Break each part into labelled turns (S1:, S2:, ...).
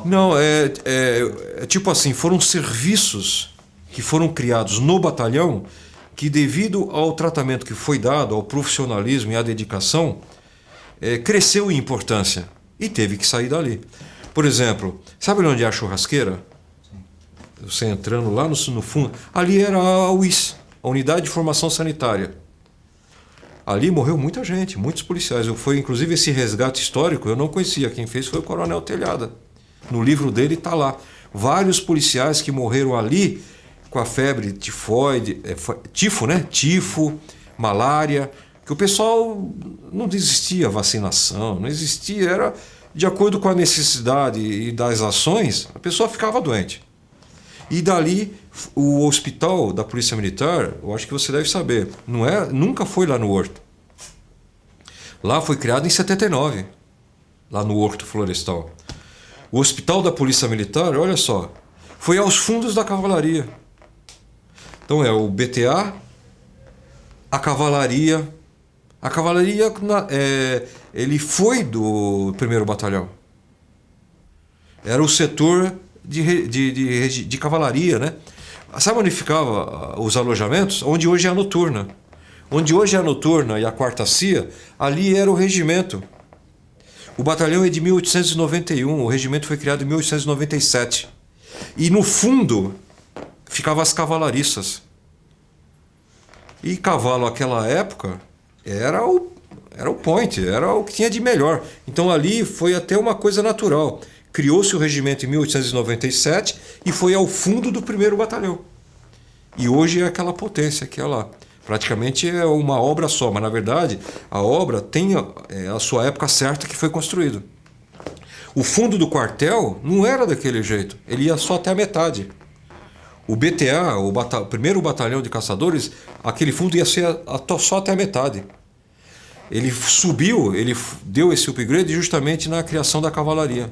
S1: Não, tipo assim, foram serviços que foram criados no batalhão que, devido ao tratamento que foi dado, ao profissionalismo e à dedicação, cresceu em importância e teve que sair dali. Por exemplo, sabe onde é a churrasqueira? Você entrando lá no fundo, ali era a UIS, a Unidade de Formação Sanitária. Ali morreu muita gente, muitos policiais. Foi inclusive esse resgate histórico, eu não conhecia. Quem fez foi o Coronel Telhada. No livro dele está lá. Vários policiais que morreram ali com a febre tifoide, tifo, né? Tifo, malária, que o pessoal não desistia, vacinação, não existia, era de acordo com a necessidade e das ações, a pessoa ficava doente. E dali, o hospital da Polícia Militar, eu acho que você deve saber, nunca foi lá no Horto. Lá foi criado em 79, lá no Horto Florestal. O hospital da Polícia Militar, olha só, foi aos fundos da cavalaria. Então é o BTA, a cavalaria. A cavalaria, ele foi do 1º Batalhão. Era o setor de cavalaria, né? Sabe onde ficavam os alojamentos? Onde hoje é a noturna. Onde hoje é a noturna e a 4ª CIA, ali era o regimento. O batalhão é de 1891, o regimento foi criado em 1897. E no fundo ficavam as cavalariças. E cavalo naquela época era o point, era o que tinha de melhor. Então ali foi até uma coisa natural. Criou-se o regimento em 1897 e foi ao fundo do 1º Batalhão. E hoje é aquela potência que é lá. Praticamente é uma obra só, mas na verdade a obra tem a sua época certa que foi construído. O fundo do quartel não era daquele jeito, ele ia só até a metade. O BTA, o 1º Batalhão de Caçadores, aquele fundo ia ser só até a metade. Ele subiu, ele deu esse upgrade justamente na criação da cavalaria.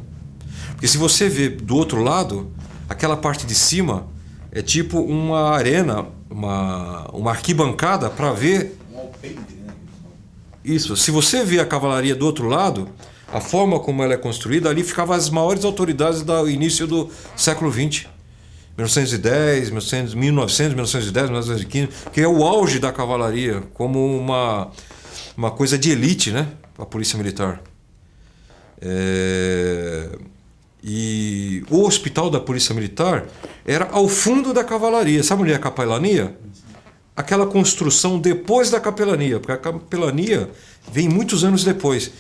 S1: Porque se você vê do outro lado, aquela parte de cima é tipo uma arena, uma arquibancada para ver. Um alpendre, né? Isso. Se você vê a cavalaria do outro lado, a forma como ela é construída, ali ficavam as maiores autoridades do início do século XX. 1910, 1910, 1915, que é o auge da cavalaria, como uma coisa de elite, né? A Polícia Militar. E o hospital da Polícia Militar era ao fundo da cavalaria. Sabe onde é a capelania? Aquela construção depois da capelania, porque a capelania vem muitos anos depois.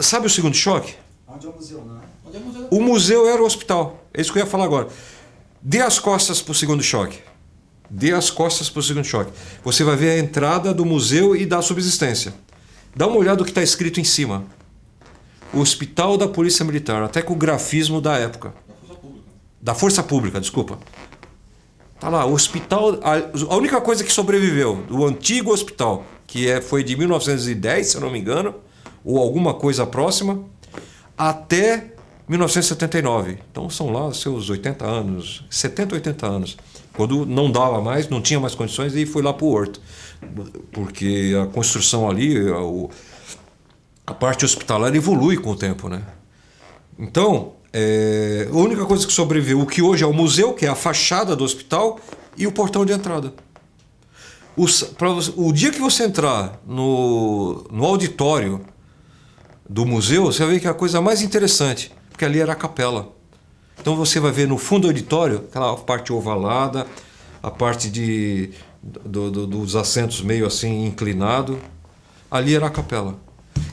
S1: Sabe o 2º choque?
S2: Onde é o museu, não é? Onde é o museu?
S1: O museu era o hospital. É isso que eu ia falar agora. Dê as costas para o 2º choque. Dê as costas para o 2º choque. Você vai ver a entrada do museu e da subsistência. Dá uma olhada no que está escrito em cima. O Hospital da Polícia Militar, até com o grafismo da época. Da Força Pública, desculpa. Tá lá, o hospital. A única coisa que sobreviveu do antigo hospital, que foi de 1910, se eu não me engano, ou alguma coisa próxima, até 1979. Então são lá seus 80 anos, 70, 80 anos. Quando não dava mais, não tinha mais condições, e foi lá para o Horto. Porque a construção ali, a parte hospitalar evolui com o tempo, né? Então, a única coisa que sobreviveu, o que hoje é o museu, que é a fachada do hospital e o portão de entrada. O dia que você entrar no auditório do museu, você vai ver que é a coisa mais interessante, porque ali era a capela. Então você vai ver no fundo do auditório, aquela parte ovalada, a parte dos assentos meio assim inclinado, ali era a capela.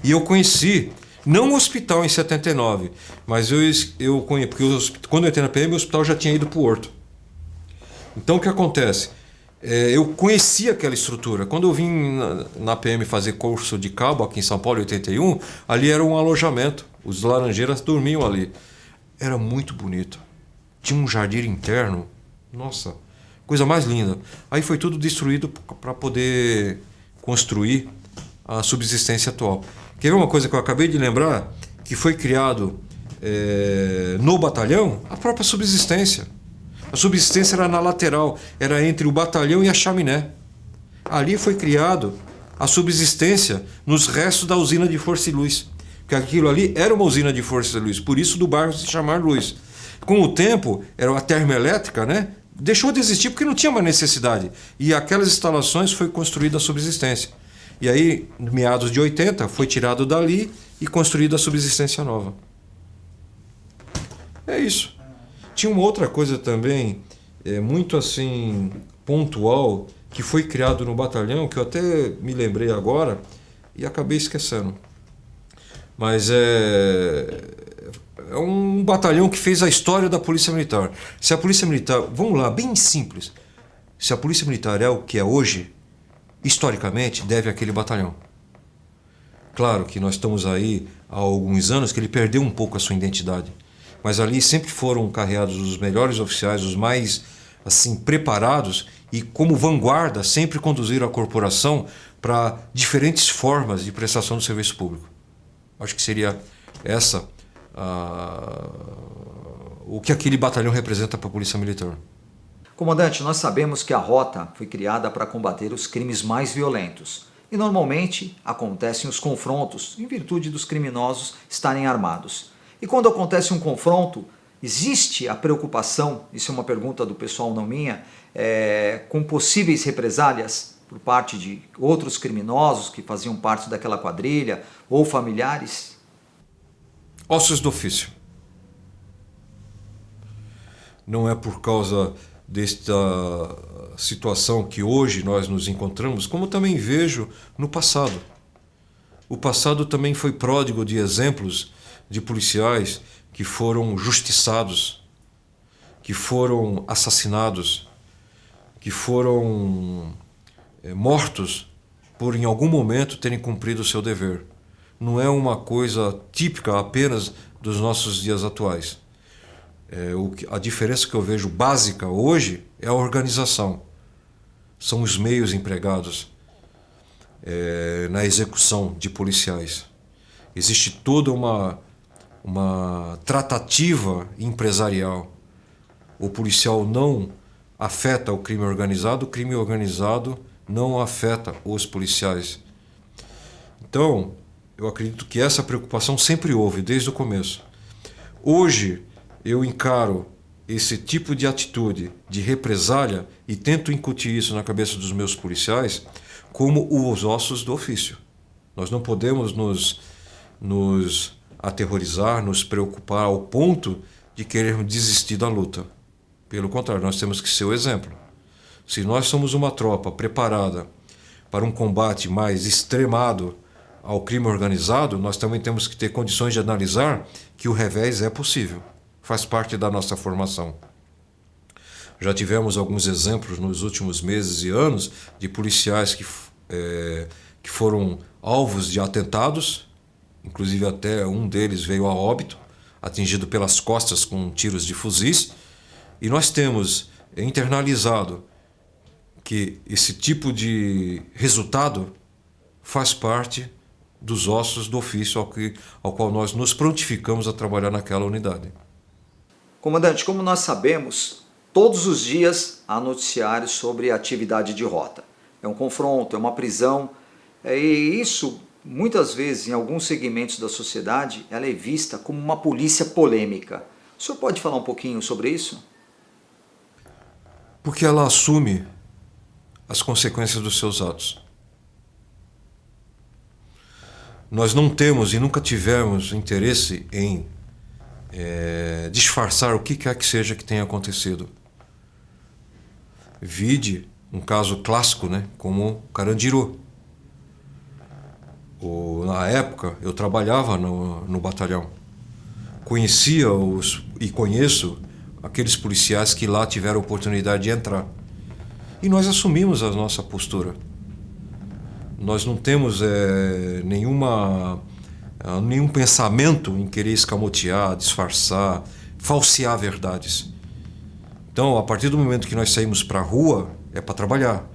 S1: E eu conheci, não o hospital em 79, mas eu conheci, porque quando eu entrei na PM, o hospital já tinha ido para o Horto. Então o que acontece? Eu conhecia aquela estrutura. Quando eu vim na PM fazer curso de cabo aqui em São Paulo, em 81, ali era um alojamento. Os laranjeiras dormiam ali. Era muito bonito. Tinha um jardim interno. Nossa, coisa mais linda. Aí foi tudo destruído para poder construir a subsistência atual. Quer ver uma coisa que eu acabei de lembrar? Que foi criado no batalhão a própria subsistência. A subsistência era na lateral, era entre o batalhão e a chaminé. Ali foi criado a subsistência nos restos da usina de Força e Luz. porque aquilo ali era uma usina de força de luz, por isso do bairro se chamar Luz. Com o tempo, era a termoelétrica, né? Deixou de existir porque não tinha mais necessidade. E aquelas instalações foi construída a subsistência. E aí, em meados de 80, foi tirado dali e construída a subsistência nova. É isso. Tinha uma outra coisa também, muito assim, pontual, que foi criado no batalhão, que eu até me lembrei agora e acabei esquecendo. Mas é um batalhão que fez a história da Polícia Militar. Se a Polícia Militar, vamos lá, bem simples, se a Polícia Militar é o que é hoje, historicamente deve àquele batalhão. Claro que nós estamos aí há alguns anos que ele perdeu um pouco a sua identidade, mas ali sempre foram carreados os melhores oficiais, os mais assim preparados e como vanguarda sempre conduziram a corporação para diferentes formas de prestação do serviço público. Acho que seria essa o que aquele batalhão representa para a Polícia Militar.
S3: Comandante, nós sabemos que a Rota foi criada para combater os crimes mais violentos e normalmente acontecem os confrontos em virtude dos criminosos estarem armados. E quando acontece um confronto, existe a preocupação, isso é uma pergunta do pessoal não minha, com possíveis represálias por parte de outros criminosos que faziam parte daquela quadrilha ou familiares?
S1: Ossos do ofício. Não é por causa desta situação que hoje nós nos encontramos, como também vejo no passado. O passado também foi pródigo de exemplos de policiais que foram justiçados, que foram assassinados, que foram mortos por em algum momento terem cumprido o seu dever. Não é uma coisa típica apenas dos nossos dias atuais. A diferença que eu vejo básica hoje é a organização. São os meios empregados na execução de policiais. Existe toda uma tratativa empresarial. O policial não afeta o crime organizado não afeta os policiais. Então, eu acredito que essa preocupação sempre houve, desde o começo. Hoje, eu encaro esse tipo de atitude de represália e tento incutir isso na cabeça dos meus policiais como os ossos do ofício. Nós não podemos nos aterrorizar, nos preocupar ao ponto de querermos desistir da luta. Pelo contrário, nós temos que ser o exemplo. Se nós somos uma tropa preparada para um combate mais extremado ao crime organizado, nós também temos que ter condições de analisar que o revés é possível. Faz parte da nossa formação. Já tivemos alguns exemplos nos últimos meses e anos de policiais que foram alvos de atentados, inclusive até um deles veio a óbito, atingido pelas costas com tiros de fuzis, e nós temos internalizado que esse tipo de resultado faz parte dos ossos do ofício ao qual nós nos prontificamos a trabalhar naquela unidade.
S3: Comandante, como nós sabemos, todos os dias há noticiários sobre a atividade de Rota. É um confronto, é uma prisão, e isso, muitas vezes, em alguns segmentos da sociedade, ela é vista como uma polícia polêmica. O senhor pode falar um pouquinho sobre isso?
S1: Porque ela assume as consequências dos seus atos. Nós não temos e nunca tivemos interesse em disfarçar o que quer que seja que tenha acontecido. Vide um caso clássico, né, como o Carandiru. Na época, eu trabalhava no batalhão. Conhecia e conheço aqueles policiais que lá tiveram a oportunidade de entrar. E nós assumimos a nossa postura. Nós não temos nenhum pensamento em querer escamotear, disfarçar, falsear verdades. Então, a partir do momento que nós saímos para a rua, é para trabalhar,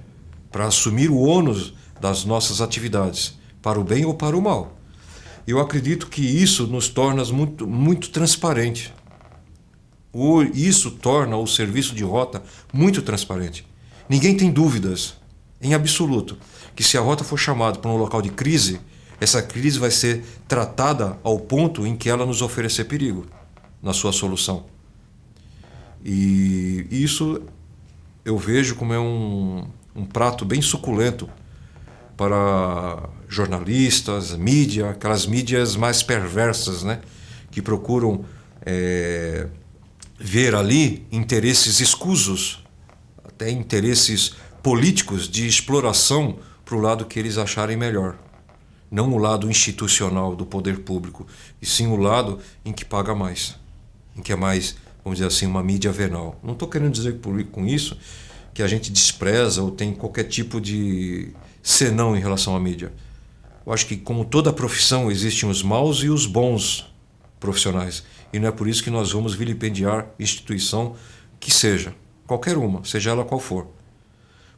S1: para assumir o ônus das nossas atividades, para o bem ou para o mal. Eu acredito que isso nos torna muito, muito transparente. Isso torna o serviço de Rota muito transparente. Ninguém tem dúvidas, em absoluto, que se a Rota for chamada para um local de crise, essa crise vai ser tratada ao ponto em que ela nos oferecer perigo na sua solução. E isso eu vejo como é um prato bem suculento para jornalistas, mídia, aquelas mídias mais perversas, né, que procuram ver ali interesses escusos, até interesses políticos de exploração para o lado que eles acharem melhor. Não o lado institucional do poder público, e sim o lado em que paga mais, em que é mais, vamos dizer assim, uma mídia venal. Não estou querendo dizer com isso que a gente despreza ou tem qualquer tipo de senão em relação à mídia. Eu acho que, como toda profissão, existem os maus e os bons profissionais. E não é por isso que nós vamos vilipendiar instituição que seja, qualquer uma, seja ela qual for.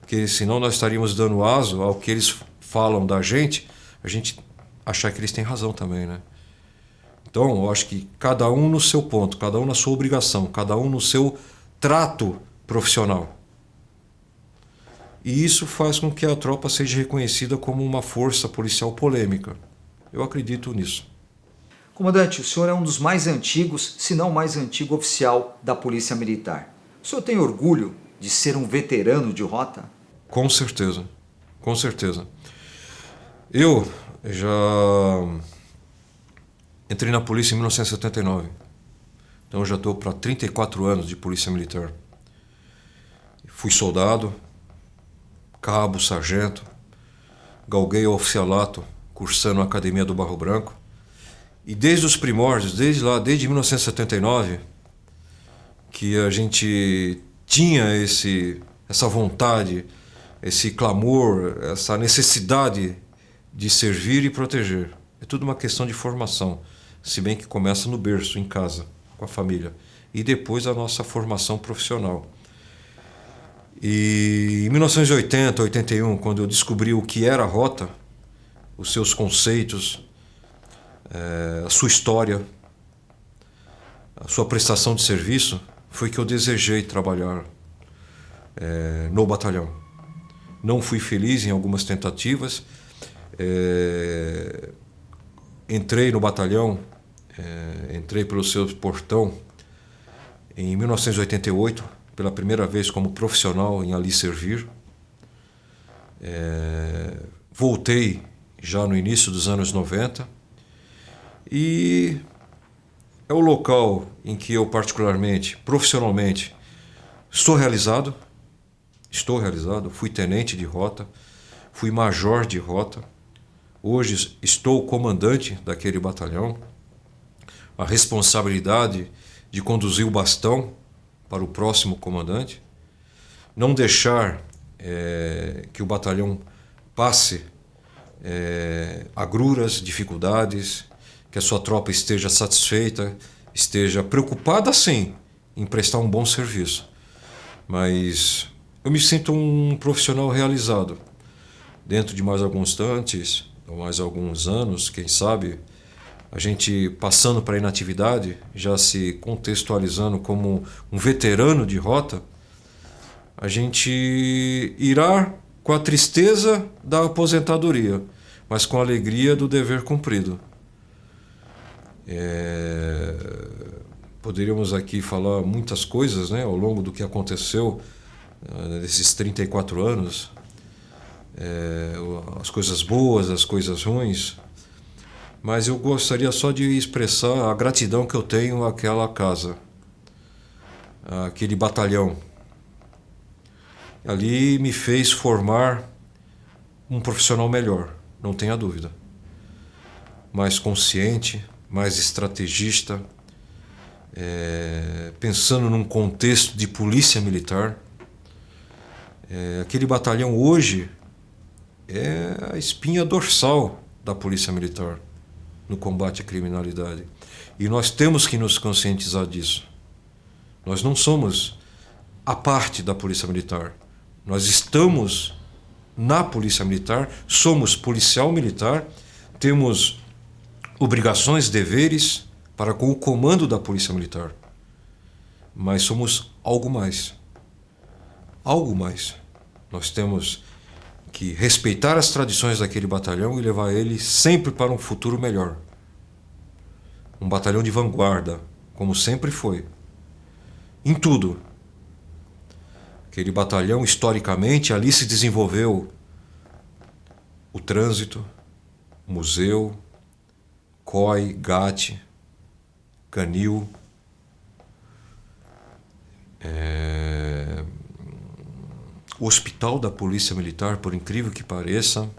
S1: Porque senão nós estaríamos dando aso ao que eles falam da gente, a gente achar que eles têm razão também, né? Então, eu acho que cada um no seu ponto, cada um na sua obrigação, cada um no seu trato profissional. E isso faz com que a tropa seja reconhecida como uma força policial polêmica. Eu acredito nisso.
S3: Comandante, o senhor é um dos mais antigos, se não o mais antigo oficial da Polícia Militar. O senhor tem orgulho de ser um veterano de rota?
S1: Com certeza, com certeza. Eu já entrei na polícia em 1979. Então eu já estou para 34 anos de polícia militar. Fui soldado, cabo, sargento, galguei o oficialato, cursando a Academia do Barro Branco. E desde os primórdios, desde 1979, que a gente tinha essa vontade, esse clamor, essa necessidade de servir e proteger. É tudo uma questão de formação, se bem que começa no berço, em casa, com a família, e depois a nossa formação profissional. E em 1980, 81, quando eu descobri o que era a rota, os seus conceitos, a sua história, a sua prestação de serviço, foi que eu desejei trabalhar no batalhão. Não fui feliz em algumas tentativas. Entrei no batalhão, entrei pelo seu portão em 1988, pela primeira vez como profissional em ali servir. Voltei já no início dos anos 90 e é o local em que eu particularmente, profissionalmente, estou realizado, fui tenente de rota, fui major de rota, hoje estou comandante daquele batalhão, a responsabilidade de conduzir o bastão para o próximo comandante, não deixar que o batalhão passe agruras, dificuldades, que a sua tropa esteja satisfeita, esteja preocupada sim em prestar um bom serviço. Mas eu me sinto um profissional realizado. Dentro de mais alguns instantes, ou mais alguns anos, quem sabe, a gente passando para a inatividade, já se contextualizando como um veterano de rota, a gente irá com a tristeza da aposentadoria, mas com a alegria do dever cumprido. Poderíamos aqui falar muitas coisas, né, ao longo do que aconteceu nesses 34 anos, as coisas boas, as coisas ruins, mas eu gostaria só de expressar a gratidão que eu tenho àquela casa, àquele batalhão. Ali me fez formar um profissional melhor, não tenha dúvida. Mais consciente, mais estrategista, pensando num contexto de polícia militar. Aquele batalhão hoje é a espinha dorsal da polícia militar no combate à criminalidade. E nós temos que nos conscientizar disso. Nós não somos a parte da polícia militar. Nós estamos na polícia militar, somos policial militar, temos obrigações, deveres para com o comando da polícia militar. Mas somos algo mais. Algo mais. Nós temos que respeitar as tradições daquele batalhão e levar ele sempre para um futuro melhor. Um batalhão de vanguarda, como sempre foi. Em tudo. Aquele batalhão, historicamente, ali se desenvolveu o trânsito, o museu, COI, GAT, Canil, o Hospital da Polícia Militar, por incrível que pareça,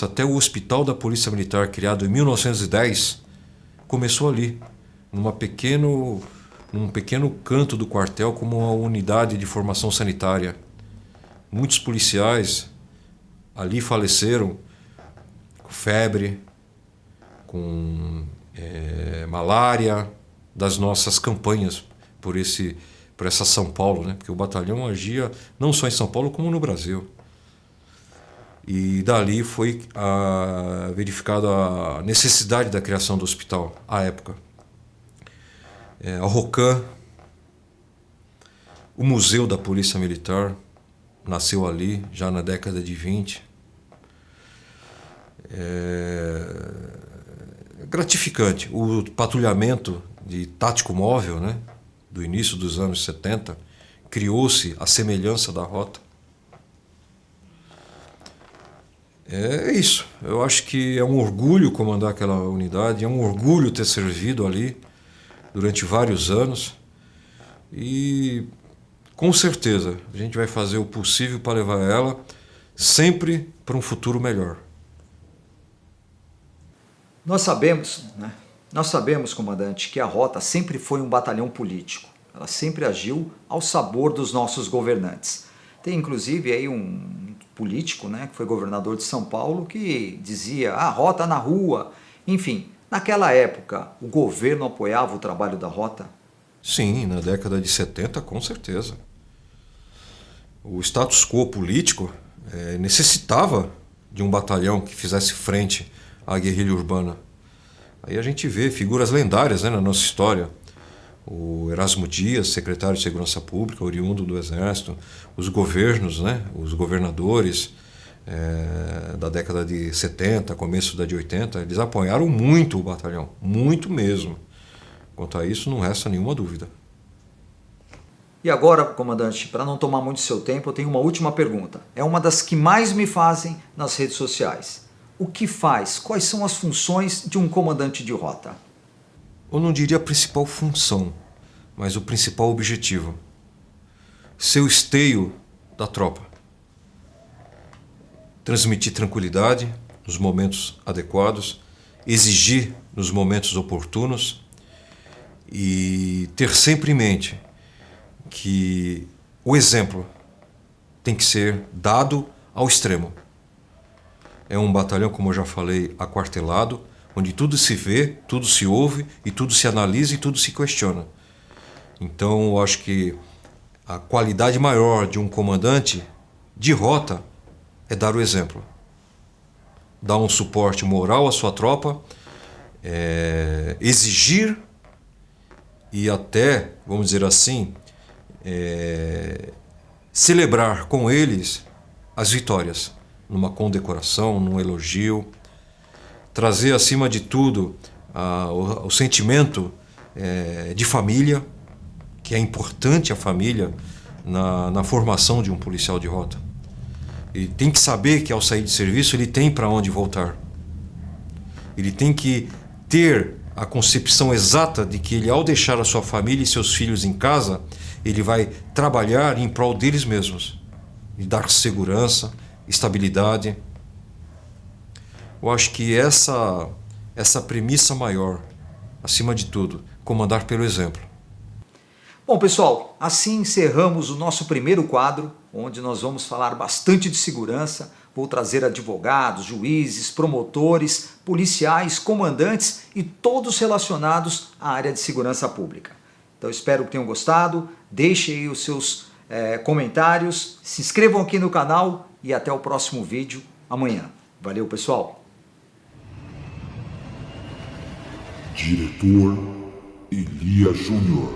S1: até o Hospital da Polícia Militar, criado em 1910, começou ali, num pequeno canto do quartel, como uma unidade de formação sanitária. Muitos policiais ali faleceram com febre, com malária, das nossas campanhas por essa São Paulo, né? Porque o batalhão agia não só em São Paulo, como no Brasil. E dali foi verificada a necessidade da criação do hospital, à época. A ROCAM, o Museu da Polícia Militar, nasceu ali, já na década de 20. Gratificante. O patrulhamento de tático móvel, né, do início dos anos 70, criou-se a semelhança da rota. É isso. Eu acho que é um orgulho comandar aquela unidade, é um orgulho ter servido ali durante vários anos. E com certeza a gente vai fazer o possível para levar ela sempre para um futuro melhor.
S3: Nós sabemos, comandante, que a Rota sempre foi um batalhão político. Ela sempre agiu ao sabor dos nossos governantes. Tem inclusive aí um político, né, que foi governador de São Paulo, que dizia, Rota na rua. Enfim, naquela época, o governo apoiava o trabalho da Rota?
S1: Sim, na década de 70, com certeza. O status quo político necessitava de um batalhão que fizesse frente à guerrilha urbana. Aí a gente vê figuras lendárias, né, na nossa história. O Erasmo Dias, secretário de Segurança Pública, oriundo do Exército, os governos, né, os governadores da década de 70, começo da de 80, eles apoiaram muito o batalhão, muito mesmo. Quanto a isso, não resta nenhuma dúvida.
S3: E agora, comandante, para não tomar muito seu tempo, eu tenho uma última pergunta. É uma das que mais me fazem nas redes sociais. O que faz? Quais são as funções de um comandante de rota?
S1: Eu não diria a principal função, mas o principal objetivo. Ser o esteio da tropa. Transmitir tranquilidade nos momentos adequados, exigir nos momentos oportunos e ter sempre em mente que o exemplo tem que ser dado ao extremo. É um batalhão, como eu já falei, aquartelado, onde tudo se vê, tudo se ouve, e tudo se analisa e tudo se questiona. Então, eu acho que a qualidade maior de um comandante de rota é dar o exemplo. Dar um suporte moral à sua tropa, exigir e até, vamos dizer assim, celebrar com eles as vitórias, numa condecoração, num elogio, trazer acima de tudo o sentimento de família, que é importante a família na formação de um policial de rota. Ele tem que saber que ao sair de serviço ele tem para onde voltar. Ele tem que ter a concepção exata de que ele, ao deixar a sua família e seus filhos em casa, ele vai trabalhar em prol deles mesmos, e dar segurança, estabilidade. Eu acho que essa premissa maior, acima de tudo, comandar pelo exemplo.
S3: Bom, pessoal, assim encerramos o nosso primeiro quadro, onde nós vamos falar bastante de segurança. Vou trazer advogados, juízes, promotores, policiais, comandantes e todos relacionados à área de segurança pública. Então espero que tenham gostado, deixem aí os seus comentários, se inscrevam aqui no canal e até o próximo vídeo amanhã. Valeu, pessoal!
S4: Diretor Elias Júnior.